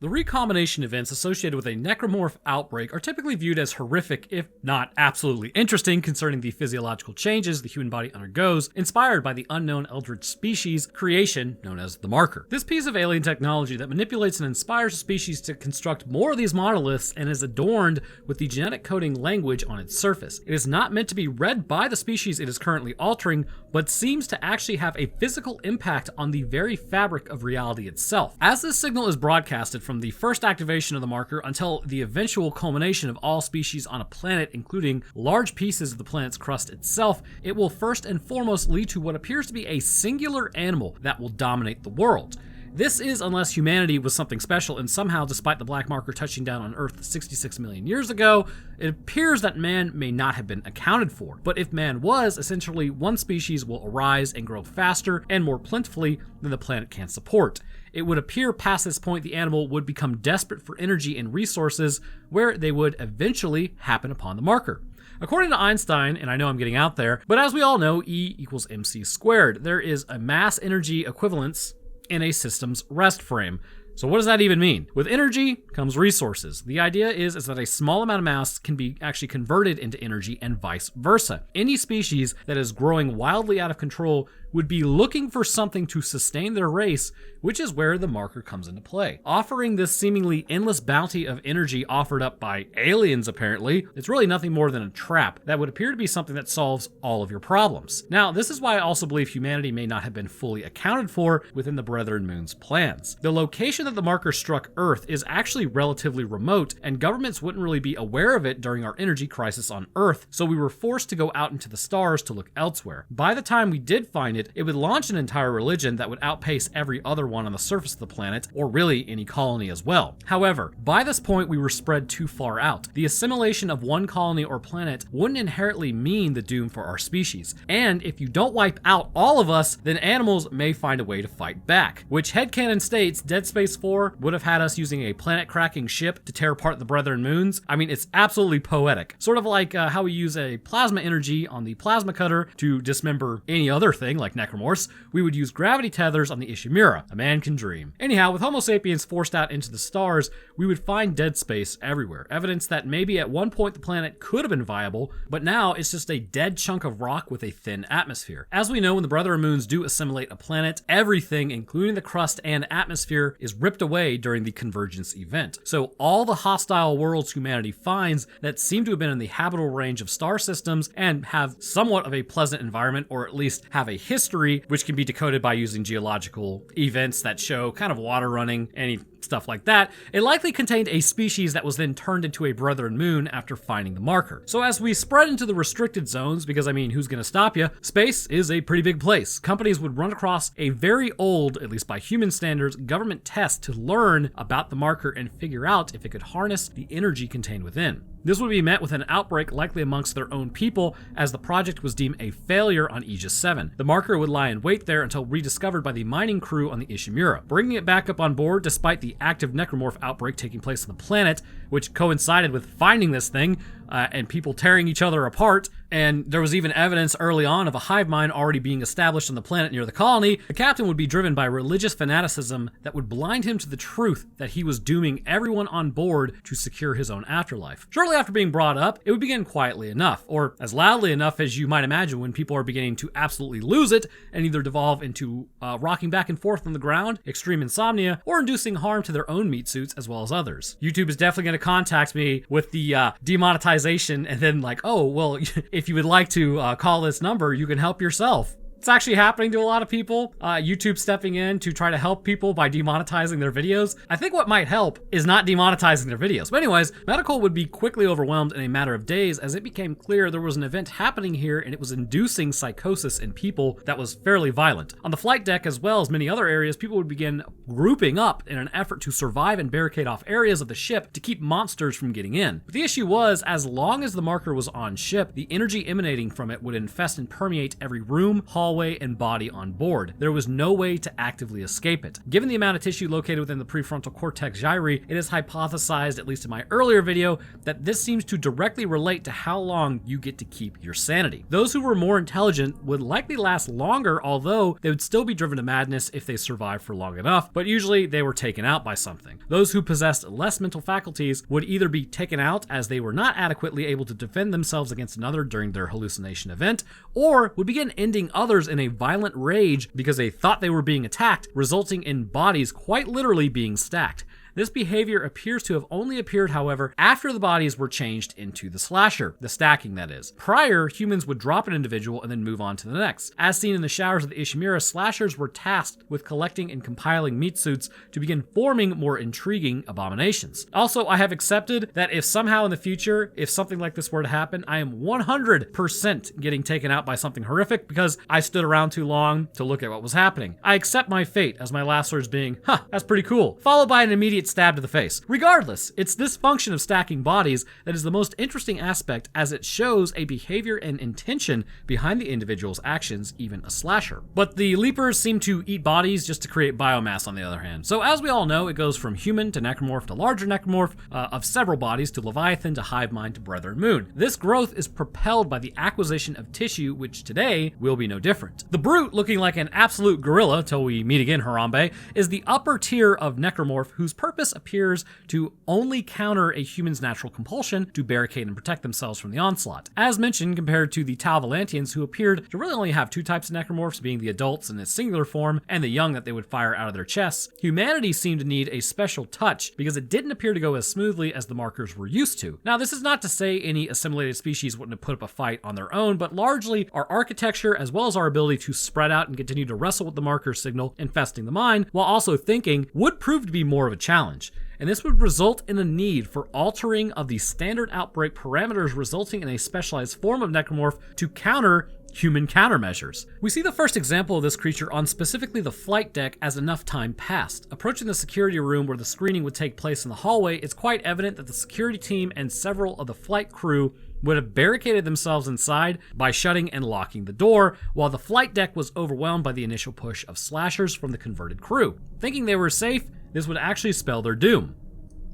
The recombination events associated with a necromorph outbreak are typically viewed as horrific, if not absolutely interesting, concerning the physiological changes the human body undergoes, inspired by the unknown eldritch species creation known as the Marker. This piece of alien technology that manipulates and inspires a species to construct more of these monoliths and is adorned with the genetic coding language on its surface. It is not meant to be read by the species it is currently altering, but seems to actually have a physical impact on the very fabric of reality itself. As this signal is broadcasted from the first activation of the Marker until the eventual culmination of all species on a planet, including large pieces of the planet's crust itself, it will first and foremost lead to what appears to be a singular animal that will dominate the world. This is unless humanity was something special, and somehow, despite the Black Marker touching down on Earth 66 million years ago, it appears that man may not have been accounted for. But if man was, essentially one species will arise and grow faster and more plentifully than the planet can support. It would appear past this point the animal would become desperate for energy and resources, where they would eventually happen upon the Marker. According to Einstein, and I know I'm getting out there, but as we all know, E equals mc squared. There is a mass energy equivalence in a system's rest frame. So what does that even mean? With energy comes resources. The idea is that a small amount of mass can be actually converted into energy and vice versa. Any species that is growing wildly out of control would be looking for something to sustain their race, which is where the Marker comes into play. Offering this seemingly endless bounty of energy offered up by aliens, apparently, it's really nothing more than a trap that would appear to be something that solves all of your problems. Now, this is why I also believe humanity may not have been fully accounted for within the Brethren Moon's plans. The location that the Marker struck Earth is actually relatively remote, and governments wouldn't really be aware of it during our energy crisis on Earth, so we were forced to go out into the stars to look elsewhere. By the time we did find it, it would launch an entire religion that would outpace every other one on the surface of the planet, or really any colony as well. However, by this point we were spread too far out. The assimilation of one colony or planet wouldn't inherently mean the doom for our species, and if you don't wipe out all of us, then animals may find a way to fight back, which headcanon states Dead Space 4 would have had us using a planet-cracking ship to tear apart the Brethren Moons. I mean, it's absolutely poetic. Sort of like how we use a plasma energy on the plasma cutter to dismember any other thing like Necromorphs, we would use gravity tethers on the Ishimura. A man can dream. Anyhow, with Homo sapiens forced out into the stars, we would find dead space everywhere. Evidence that maybe at one point the planet could have been viable, but now it's just a dead chunk of rock with a thin atmosphere. As we know, when the Brethren Moons do assimilate a planet, everything, including the crust and atmosphere, is ripped away during the convergence event. So all the hostile worlds humanity finds that seem to have been in the habitable range of star systems and have somewhat of a pleasant environment, or at least have a history, which can be decoded by using geological events that show kind of water running, any stuff like that, it likely contained a species that was then turned into a Brethren Moon after finding the Marker. So as we spread into the restricted zones, because I mean, who's gonna stop you? Space is a pretty big place. Companies would run across a very old, at least by human standards, government test to learn about the Marker and figure out if it could harness the energy contained within. This would be met with an outbreak likely amongst their own people, as the project was deemed a failure on Aegis 7. The Marker would lie in wait there until rediscovered by the mining crew on the Ishimura, bringing it back up on board despite the active necromorph outbreak taking place on the planet, which coincided with finding this thing, and people tearing each other apart. And there was even evidence early on of a hive mind already being established on the planet near the colony. The captain would be driven by religious fanaticism that would blind him to the truth that he was dooming everyone on board to secure his own afterlife. Shortly after being brought up, it would begin quietly enough, or as loudly enough as you might imagine when people are beginning to absolutely lose it and either devolve into rocking back and forth on the ground, extreme insomnia, or inducing harm to their own meat suits as well as others. YouTube is definitely going to contact me with the demonetization and then like, oh, well, if you would like to call this number, you can help yourself. It's actually happening to a lot of people. YouTube stepping in to try to help people by demonetizing their videos. I think what might help is not demonetizing their videos. But anyways, Medical would be quickly overwhelmed in a matter of days as it became clear there was an event happening here and it was inducing psychosis in people that was fairly violent. On the flight deck, as well as many other areas, people would begin grouping up in an effort to survive and barricade off areas of the ship to keep monsters from getting in. But the issue was, as long as the Marker was on ship, the energy emanating from it would infest and permeate every room, hallway, hallway and body on board. There was no way to actively escape it. Given the amount of tissue located within the prefrontal cortex gyri, it is hypothesized, at least in my earlier video, that this seems to directly relate to how long you get to keep your sanity. Those who were more intelligent would likely last longer, although they would still be driven to madness if they survived for long enough, but usually they were taken out by something. Those who possessed less mental faculties would either be taken out as they were not adequately able to defend themselves against another during their hallucination event, or would begin ending others in a violent rage because they thought they were being attacked, resulting in bodies quite literally being stacked. This behavior appears to have only appeared, however, after the bodies were changed into the slasher, the stacking that is. Prior, humans would drop an individual and then move on to the next. As seen in the showers of the Ishimura, slashers were tasked with collecting and compiling meat suits to begin forming more intriguing abominations. Also, I have accepted that if somehow in the future, if something like this were to happen, I am 100% getting taken out by something horrific because I stood around too long to look at what was happening. I accept my fate, as my last words being, that's pretty cool, followed by an immediate stab to the face. Regardless, it's this function of stacking bodies that is the most interesting aspect, as it shows a behavior and intention behind the individual's actions, even a slasher. But the leapers seem to eat bodies just to create biomass on the other hand. So as we all know, it goes from human to necromorph to larger necromorph of several bodies to leviathan to hive mind to brethren moon. This growth is propelled by the acquisition of tissue, which today will be no different. The brute, looking like an absolute gorilla till we meet again, Harambe, is the upper tier of necromorph whose purpose appears to only counter a human's natural compulsion to barricade and protect themselves from the onslaught. As mentioned, compared to the Tau Volantians, who appeared to really only have two types of necromorphs, being the adults in its singular form and the young that they would fire out of their chests, humanity seemed to need a special touch because it didn't appear to go as smoothly as the markers were used to. Now, this is not to say any assimilated species wouldn't have put up a fight on their own, but largely our architecture, as well as our ability to spread out and continue to wrestle with the marker signal, infesting the mind, while also thinking, would prove to be more of a challenge. And this would result in a need for altering of the standard outbreak parameters, resulting in a specialized form of necromorph to counter human countermeasures. We see the first example of this creature on specifically the flight deck as enough time passed. Approaching the security room where the screening would take place in the hallway, it's quite evident that the security team and several of the flight crew would have barricaded themselves inside by shutting and locking the door, while the flight deck was overwhelmed by the initial push of slashers from the converted crew. Thinking they were safe, this would actually spell their doom.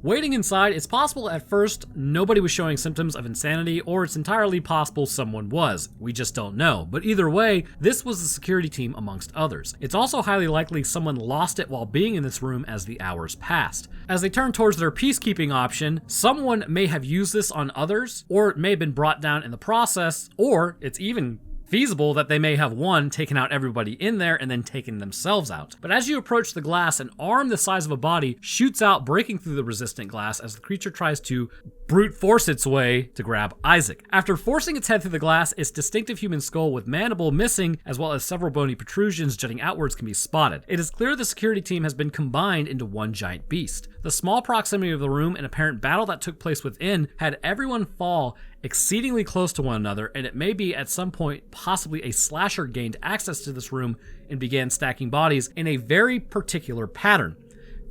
Waiting inside, it's possible at first nobody was showing symptoms of insanity, or it's entirely possible someone was. We just don't know. But either way, this was the security team amongst others. It's also highly likely someone lost it while being in this room as the hours passed. As they turn towards their peacekeeping option, someone may have used this on others, or it may have been brought down in the process, or it's even feasible that they may have, one, taken out everybody in there and then taken themselves out. But as you approach the glass, an arm the size of a body shoots out, breaking through the resistant glass as the creature tries to brute force its way to grab Isaac. After forcing its head through the glass, its distinctive human skull with mandible missing, as well as several bony protrusions jutting outwards, can be spotted. It is clear the security team has been combined into one giant beast. The small proximity of the room and apparent battle that took place within had everyone fall exceedingly close to one another, and it may be at some point possibly a slasher gained access to this room and began stacking bodies in a very particular pattern.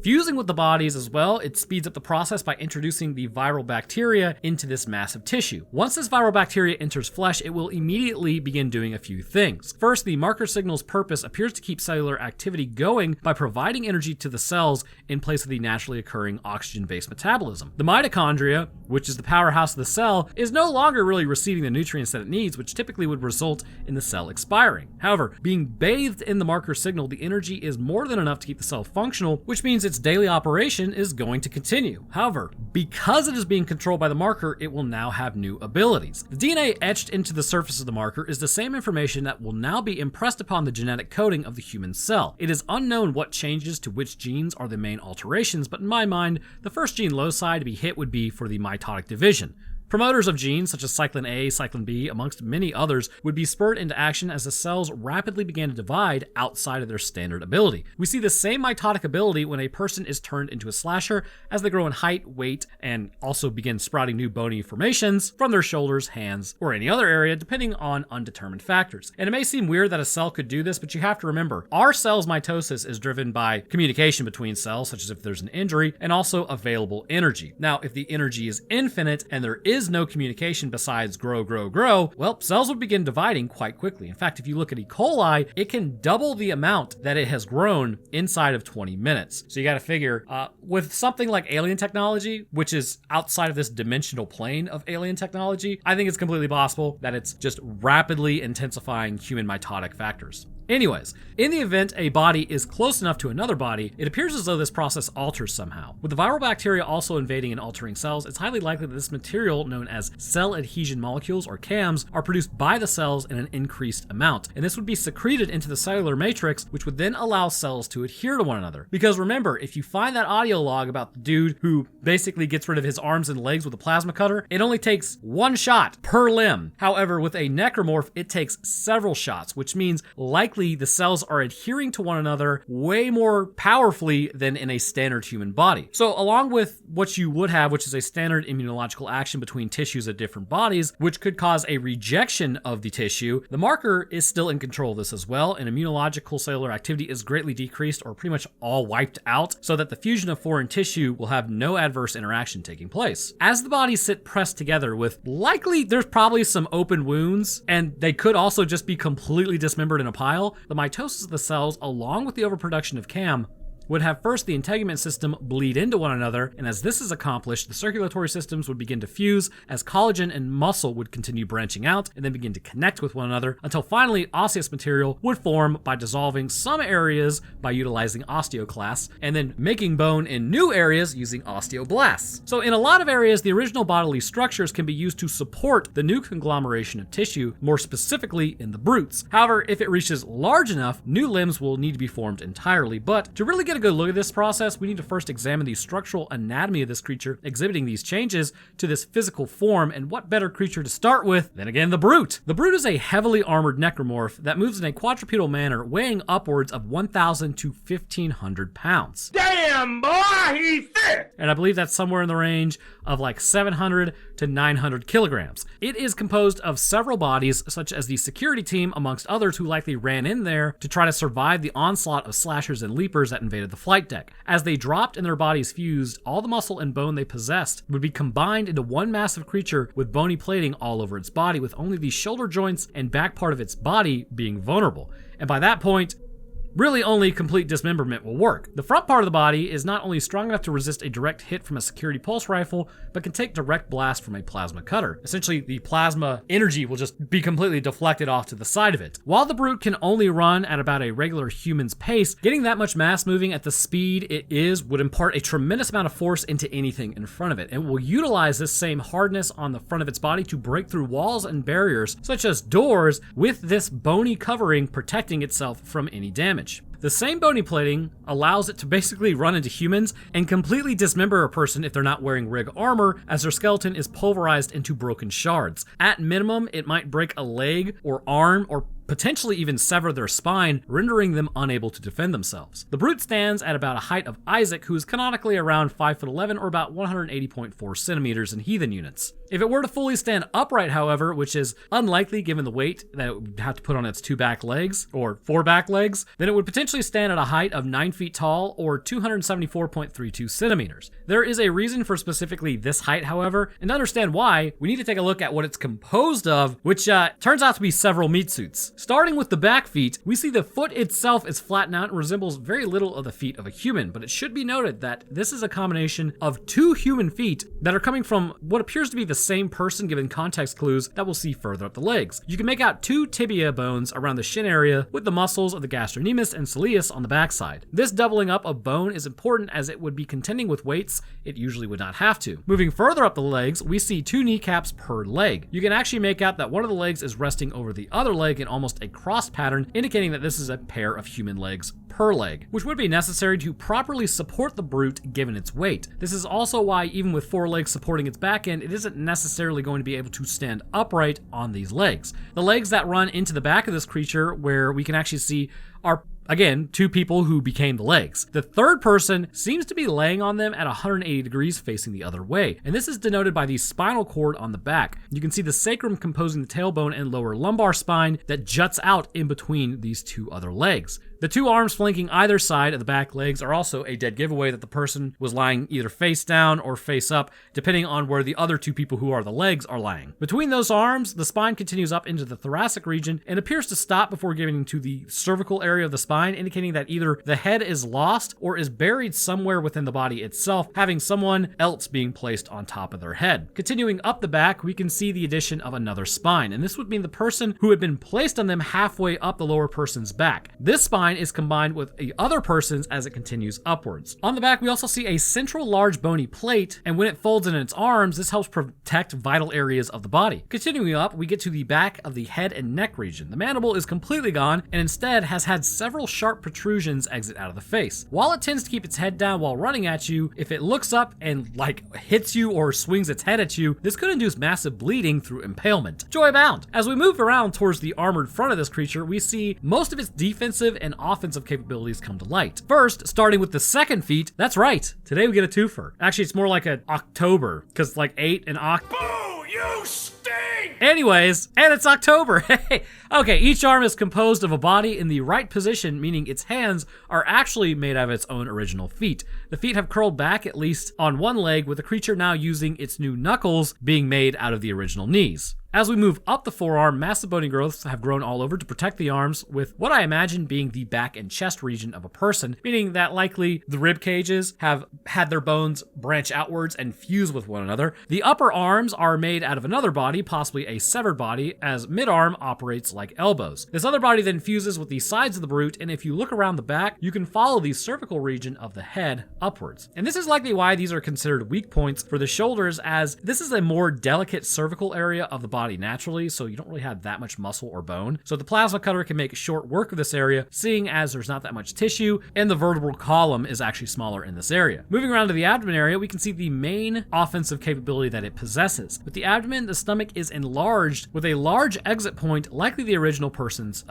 Fusing with the bodies as well, it speeds up the process by introducing the viral bacteria into this massive tissue. Once this viral bacteria enters flesh, it will immediately begin doing a few things. First, the marker signal's purpose appears to keep cellular activity going by providing energy to the cells in place of the naturally occurring oxygen-based metabolism. The mitochondria, which is the powerhouse of the cell, is no longer really receiving the nutrients that it needs, which typically would result in the cell expiring. However, being bathed in the marker signal, the energy is more than enough to keep the cell functional, which means its daily operation is going to continue. However, because it is being controlled by the marker, it will now have new abilities. The DNA etched into the surface of the marker is the same information that will now be impressed upon the genetic coding of the human cell. It is unknown what changes to which genes are the main alterations, but in my mind, the first gene loci to be hit would be for the mitotic division. Promoters of genes such as cyclin A, cyclin B, amongst many others, would be spurred into action as the cells rapidly began to divide outside of their standard ability. We see the same mitotic ability when a person is turned into a slasher as they grow in height, weight, and also begin sprouting new bony formations from their shoulders, hands, or any other area, depending on undetermined factors. And it may seem weird that a cell could do this, but you have to remember, our cell's mitosis is driven by communication between cells, such as if there's an injury, and also available energy. Now, if the energy is infinite and there is is no communication besides grow, grow, grow, well, cells would begin dividing quite quickly. In fact, if you look at E. coli, it can double the amount that it has grown inside of 20 minutes. So you got to figure, with something like alien technology, which is outside of this dimensional plane of alien technology, I think it's completely possible that it's just rapidly intensifying human mitotic factors. Anyways, in the event a body is close enough to another body, it appears as though this process alters somehow. With the viral bacteria also invading and altering cells, it's highly likely that this material, known as cell adhesion molecules or CAMs, are produced by the cells in an increased amount, and this would be secreted into the cellular matrix, which would then allow cells to adhere to one another. Because remember, if you find that audio log about the dude who basically gets rid of his arms and legs with a plasma cutter, it only takes one shot per limb. However, with a necromorph, it takes several shots, which means likely the cells are adhering to one another way more powerfully than in a standard human body. So along with what you would have, which is a standard immunological action between tissues of different bodies, which could cause a rejection of the tissue, the marker is still in control of this as well, and immunological cellular activity is greatly decreased or pretty much all wiped out, so that the fusion of foreign tissue will have no adverse interaction taking place. As the bodies sit pressed together with likely, there's probably some open wounds, and they could also just be completely dismembered in a pile, the mitosis of the cells, along with the overproduction of CAM, would have first the integument system bleed into one another, and as this is accomplished, the circulatory systems would begin to fuse as collagen and muscle would continue branching out and then begin to connect with one another until finally osseous material would form by dissolving some areas by utilizing osteoclasts and then making bone in new areas using osteoblasts. So in a lot of areas, the original bodily structures can be used to support the new conglomeration of tissue, more specifically in the brutes. However, if it reaches large enough, new limbs will need to be formed entirely. But to really get a good look at this process, we need to first examine the structural anatomy of this creature exhibiting these changes to this physical form, and what better creature to start with than again the brute. The brute is a heavily armored necromorph that moves in a quadrupedal manner, weighing upwards of 1,000 to 1,500 pounds. Damn, boy, he's thick! And I believe that's somewhere in the range of like 700 to 900 kilograms. It is composed of several bodies, such as the security team, amongst others, who likely ran in there to try to survive the onslaught of slashers and leapers that invaded the flight deck. As they dropped and their bodies fused, all the muscle and bone they possessed would be combined into one massive creature with bony plating all over its body, with only the shoulder joints and back part of its body being vulnerable. And by that point, really only complete dismemberment will work. The front part of the body is not only strong enough to resist a direct hit from a security pulse rifle, but can take direct blast from a plasma cutter. Essentially, the plasma energy will just be completely deflected off to the side of it. While the brute can only run at about a regular human's pace, getting that much mass moving at the speed it is would impart a tremendous amount of force into anything in front of it, and will utilize this same hardness on the front of its body to break through walls and barriers, such as doors, with this bony covering protecting itself from any damage. The same bony plating allows it to basically run into humans and completely dismember a person if they're not wearing rig armor, as their skeleton is pulverized into broken shards. At minimum, it might break a leg or arm or potentially even sever their spine, rendering them unable to defend themselves. The brute stands at about a height of Isaac, who is canonically around 5'11" or about 180.4 centimeters in heathen units. If it were to fully stand upright, however, which is unlikely given the weight that it would have to put on its 2 back legs, or 4 back legs, then it would potentially stand at a height of 9 feet tall or 274.32 centimeters. There is a reason for specifically this height, however, and to understand why, we need to take a look at what it's composed of, which turns out to be several meat suits. Starting with the back feet, we see the foot itself is flattened out and resembles very little of the feet of a human, but it should be noted that this is a combination of 2 human feet that are coming from what appears to be the same person, given context clues that we'll see further up the legs. You can make out 2 tibia bones around the shin area with the muscles of the gastrocnemius and soleus on the backside. This doubling up of bone is important as it would be contending with weights it usually would not have to. Moving further up the legs, we see 2 kneecaps per leg. You can actually make out that one of the legs is resting over the other leg in almost a cross pattern, indicating that this is a pair of human legs per leg, which would be necessary to properly support the brute given its weight. This is also why, even with 4 legs supporting its back end, it isn't necessarily going to be able to stand upright on these legs. The legs that run into the back of this creature, where we can actually see, are again 2 people who became the legs. The third person seems to be laying on them at 180 degrees facing the other way, and this is denoted by the spinal cord on the back. You can see the sacrum composing the tailbone and lower lumbar spine that juts out in between these 2 other legs. The two arms flanking either side of the back legs are also a dead giveaway that the person was lying either face down or face up, depending on where the other two people who are the legs are lying. Between those arms, the spine continues up into the thoracic region and appears to stop before getting to the cervical area of the spine, indicating that either the head is lost or is buried somewhere within the body itself, having someone else being placed on top of their head. Continuing up the back, we can see the addition of another spine, and this would mean the person who had been placed on them halfway up the lower person's back. This spine is combined with the other person's as it continues upwards. On the back, we also see a central large bony plate, and when it folds in its arms, this helps protect vital areas of the body. Continuing up, we get to the back of the head and neck region. The mandible is completely gone, and instead has had several sharp protrusions exit out of the face. While it tends to keep its head down while running at you, if it looks up and hits you or swings its head at you, this could induce massive bleeding through impalement. Joy bound. As we move around towards the armored front of this creature, we see most of its defensive and offensive capabilities come to light. First, starting with the second feat, that's right, today we get a twofer. Actually, it's more like an October, because 8 and Oct. Boo! You stink! Anyways, and it's October. Okay, each arm is composed of a body in the right position, meaning its hands are actually made out of its own original feet. The feet have curled back at least on one leg, with the creature now using its new knuckles being made out of the original knees. As we move up the forearm, massive bony growths have grown all over to protect the arms, with what I imagine being the back and chest region of a person, meaning that likely the rib cages have had their bones branch outwards and fuse with one another. The upper arms are made out of another body, possibly a severed body, as mid-arm operates like elbows. This other body then fuses with the sides of the brute, and if you look around the back, you can follow the cervical region of the head upwards. And this is likely why these are considered weak points for the shoulders, as this is a more delicate cervical area of the body naturally, so you don't really have that much muscle or bone. So the plasma cutter can make short work of this area, seeing as there's not that much tissue, and the vertebral column is actually smaller in this area. Moving around to the abdomen area, we can see the main offensive capability that it possesses. With the abdomen, the stomach is enlarged with a large exit point, likely the original person's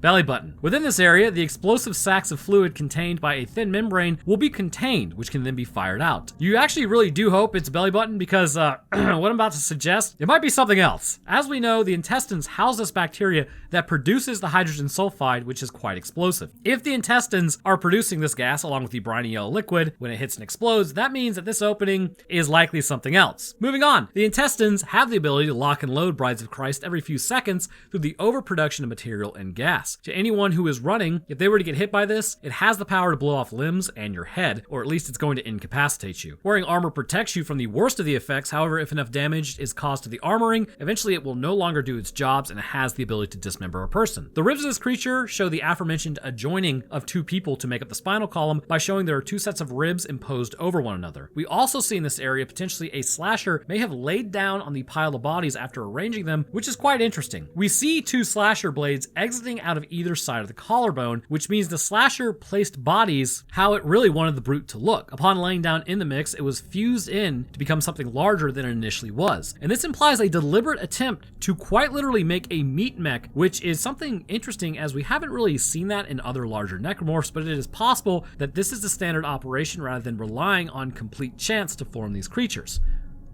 belly button. Within this area, the explosive sacs of fluid contained by a thin membrane will be contained, which can then be fired out. You actually really do hope it's belly button, because what I'm about to suggest, it might be something else. As we know, the intestines house this bacteria that produces the hydrogen sulfide, which is quite explosive. If the intestines are producing this gas along with the briny yellow liquid when it hits and explodes, that means that this opening is likely something else. Moving on, the intestines have the ability to lock and load Brides of Christ every few seconds through the overproduction of material and gas. To anyone who is running, if they were to get hit by this, it has the power to blow off limbs and your head, or at least it's going to incapacitate you. Wearing armor protects you from the worst of the effects, however, if enough damage is caused to the armoring, eventually it will no longer do its jobs and it has the ability to dismember a person. The ribs of this creature show the aforementioned adjoining of two people to make up the spinal column by showing there are two sets of ribs imposed over one another. We also see in this area potentially a slasher may have laid down on the pile of bodies after arranging them, which is quite interesting. We see two slasher blades exiting out of either side of the collarbone, which means the slasher placed bodies how it really wanted the brute to look. Upon laying down in the mix, it was fused in to become something larger than it initially was. And this implies a deliberate attempt to quite literally make a meat mech, which is something interesting as we haven't really seen that in other larger necromorphs, but it is possible that this is the standard operation rather than relying on complete chance to form these creatures.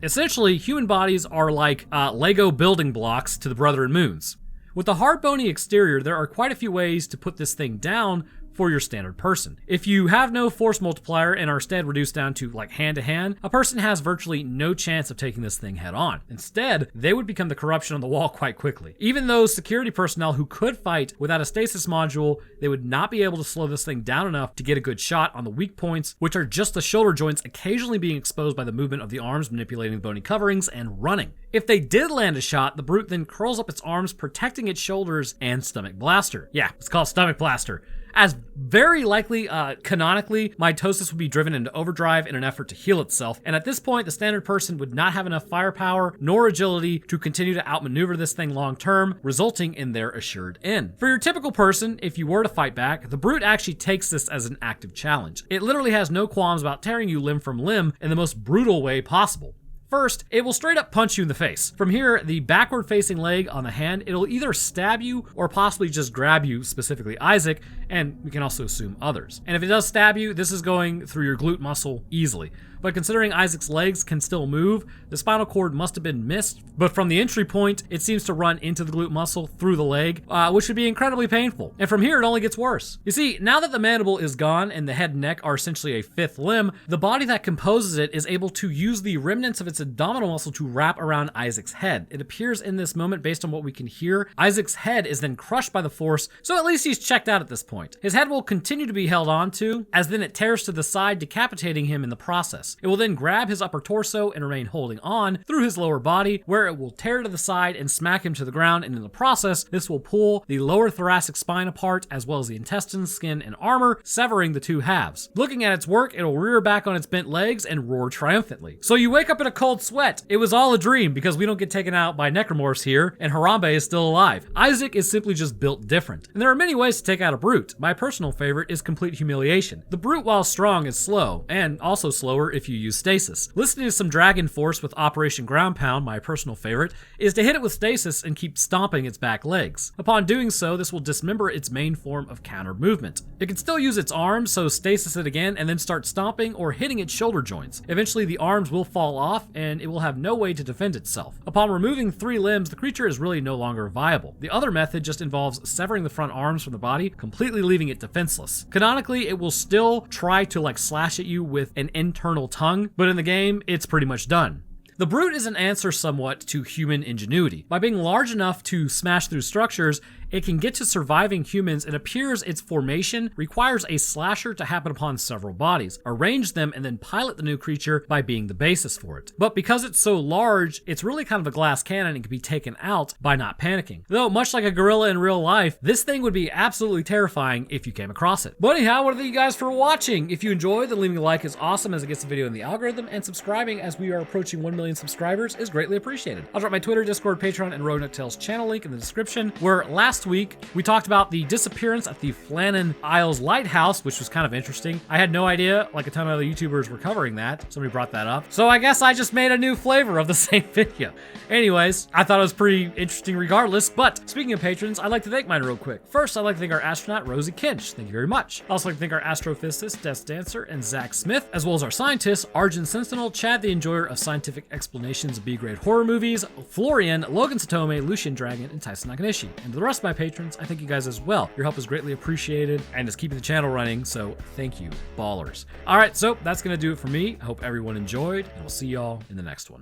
Essentially, human bodies are like Lego building blocks to the Brethren Moons. With the hard bony exterior, there are quite a few ways to put this thing down for your standard person. If you have no force multiplier and are instead reduced down to hand to hand, a person has virtually no chance of taking this thing head on. Instead, they would become the corruption on the wall quite quickly. Even those security personnel who could fight without a stasis module, they would not be able to slow this thing down enough to get a good shot on the weak points, which are just the shoulder joints occasionally being exposed by the movement of the arms manipulating the bony coverings and running. If they did land a shot, the brute then curls up its arms, protecting its shoulders and stomach blaster. Yeah, it's called stomach blaster. As very likely, canonically, mitosis would be driven into overdrive in an effort to heal itself, and at this point, the standard person would not have enough firepower nor agility to continue to outmaneuver this thing long term, resulting in their assured end. For your typical person, if you were to fight back, the brute actually takes this as an active challenge. It literally has no qualms about tearing you limb from limb in the most brutal way possible. First, it will straight up punch you in the face. From here, the backward facing leg on the hand, it'll either stab you or possibly just grab you, specifically Isaac, and we can also assume others. And if it does stab you, this is going through your glute muscle easily. But considering Isaac's legs can still move, the spinal cord must have been missed, but from the entry point, it seems to run into the glute muscle through the leg, which would be incredibly painful. And from here, it only gets worse. You see, now that the mandible is gone and the head and neck are essentially a fifth limb, the body that composes it is able to use the remnants of its abdominal muscle to wrap around Isaac's head. It appears in this moment, based on what we can hear, Isaac's head is then crushed by the force, so at least he's checked out at this point. His head will continue to be held onto, as then it tears to the side, decapitating him in the process. It will then grab his upper torso and remain holding on through his lower body, where it will tear to the side and smack him to the ground, and in the process, this will pull the lower thoracic spine apart, as well as the intestines, skin, and armor, severing the two halves. Looking at its work, it'll rear back on its bent legs and roar triumphantly. So you wake up in a cold sweat. It was all a dream, because we don't get taken out by necromorphs here, and Harambe is still alive. Isaac is simply just built different. And there are many ways to take out a brute. My personal favorite is complete humiliation. The brute, while strong, is slow, and also slower if you use stasis. Listening to some Dragon Force with Operation Ground Pound, my personal favorite, is to hit it with stasis and keep stomping its back legs. Upon doing so, this will dismember its main form of counter movement. It can still use its arms, so stasis it again and then start stomping or hitting its shoulder joints. Eventually the arms will fall off and it will have no way to defend itself. Upon removing 3 limbs, the creature is really no longer viable. The other method just involves severing the front arms from the body, completely leaving it defenseless. Canonically, it will still try to slash at you with an internal tongue, but in the game, it's pretty much done. The brute is an answer somewhat to human ingenuity. By being large enough to smash through structures, it can get to surviving humans. It appears its formation requires a slasher to happen upon several bodies, arrange them, and then pilot the new creature by being the basis for it. But because it's so large, it's really kind of a glass cannon and can be taken out by not panicking. Though, much like a gorilla in real life, this thing would be absolutely terrifying if you came across it. But anyhow, what are you guys for watching? If you enjoyed, then leaving a like is awesome as it gets the video in the algorithm, and subscribing as we are approaching 1 million subscribers is greatly appreciated. I'll drop my Twitter, Discord, Patreon, and Roanoke Tales channel link in the description, where last week we talked about the disappearance at the Flannan Isles Lighthouse, which was kind of interesting. I had no idea, like a ton of other YouTubers were covering that. Somebody brought that up. So I guess I just made a new flavor of the same video. Anyways, I thought it was pretty interesting regardless, but speaking of patrons, I'd like to thank mine real quick. First, I'd like to thank our astronaut, Rosie Kinch. Thank you very much. I'd also like to thank our astrophysicist, Death Dancer, and Zach Smith, as well as our scientists, Arjun Sentinel, Chad the Enjoyer of Scientific Explanations of B-grade horror movies, Florian, Logan Satome, Lucian Dragon, and Tyson Nakanishi. And to the rest of my patrons, I thank you guys as well. Your help is greatly appreciated and is keeping the channel running, so thank you, ballers. All right, so that's gonna do it for me. I hope everyone enjoyed, and we'll see y'all in the next one.